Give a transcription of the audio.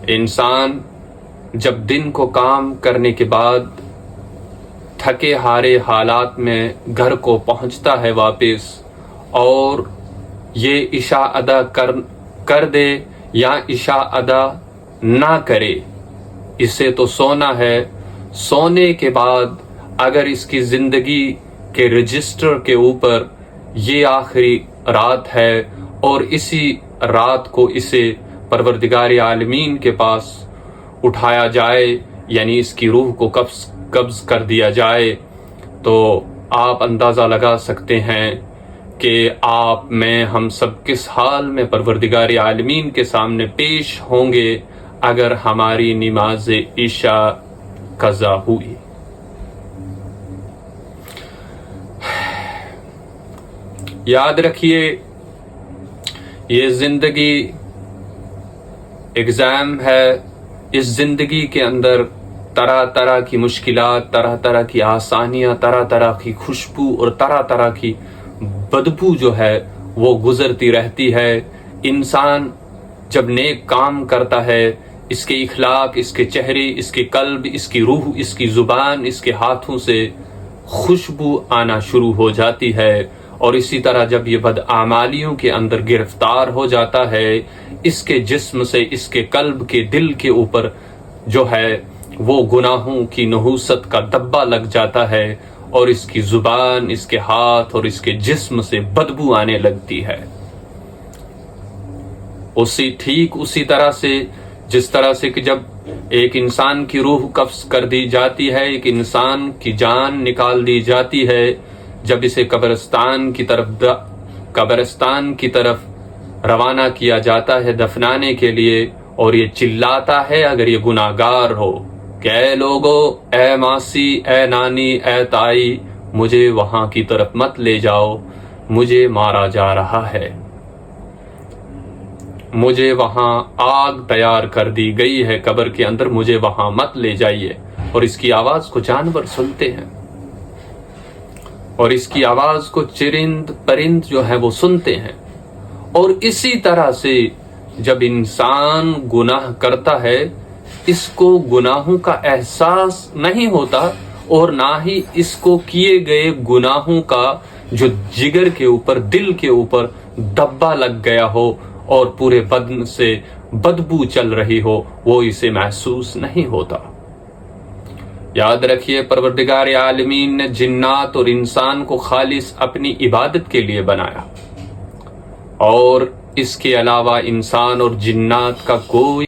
انسان جب دن کو کام کرنے کے بعد تھکے ہارے حالات میں گھر کو پہنچتا ہے واپس، اور یہ عشاء ادا کر دے یا عشاء ادا نہ کرے، اسے تو سونا ہے۔ سونے کے بعد اگر اس کی زندگی کے رجسٹر کے اوپر یہ آخری رات ہے اور اسی رات کو اسے پروردگار عالمین کے پاس اٹھایا جائے، یعنی اس کی روح کو قبض کر دیا جائے، تو آپ اندازہ لگا سکتے ہیں کہ آپ میں ہم سب کس حال میں پروردگار عالمین کے سامنے پیش ہوں گے اگر ہماری نماز عشاء قضا ہوئی۔ یاد رکھیے، یہ زندگی ایگزام ہے۔ اس زندگی کے اندر طرح طرح کی مشکلات، طرح طرح کی آسانیاں، طرح طرح کی خوشبو اور طرح طرح کی بدبو جو ہے وہ گزرتی رہتی ہے۔ انسان جب نیک کام کرتا ہے، اس کے اخلاق، اس کے چہرے، اس کے قلب، اس کی روح، اس کی زبان، اس کے ہاتھوں سے خوشبو آنا شروع ہو جاتی ہے، اور اسی طرح جب یہ بدعمالیوں کے اندر گرفتار ہو جاتا ہے، اس کے جسم سے، اس کے قلب کے دل کے اوپر جو ہے وہ گناہوں کی نحوست کا دبا لگ جاتا ہے، اور اس کی زبان، اس کے ہاتھ اور اس کے جسم سے بدبو آنے لگتی ہے۔ اسی طرح سے جس طرح سے کہ جب ایک انسان کی روح قبض کر دی جاتی ہے، ایک انسان کی جان نکال دی جاتی ہے، جب اسے قبرستان کی طرف روانہ کیا جاتا ہے دفنانے کے لیے، اور یہ چلاتا ہے اگر یہ گناہگار ہو کہ اے لوگو، اے ماسی، اے نانی، اے تائی، مجھے وہاں کی طرف مت لے جاؤ، مجھے مارا جا رہا ہے، مجھے وہاں آگ تیار کر دی گئی ہے قبر کے اندر، مجھے وہاں مت لے جائیے۔ اور اس کی آواز کو جانور سنتے ہیں، اور اس کی آواز کو چرند پرند جو ہے وہ سنتے ہیں۔ اور اسی طرح سے جب انسان گناہ کرتا ہے، اس کو گناہوں کا احساس نہیں ہوتا، اور نہ ہی اس کو کیے گئے گناہوں کا جو جگر کے اوپر، دل کے اوپر دبا لگ گیا ہو اور پورے بدن سے بدبو چل رہی ہو، وہ اسے محسوس نہیں ہوتا۔ یاد رکھیے، پروردگار عالمین نے جنات اور انسان کو خالص اپنی عبادت کے لیے بنایا، اور اس کے علاوہ انسان اور جنات کا کوئی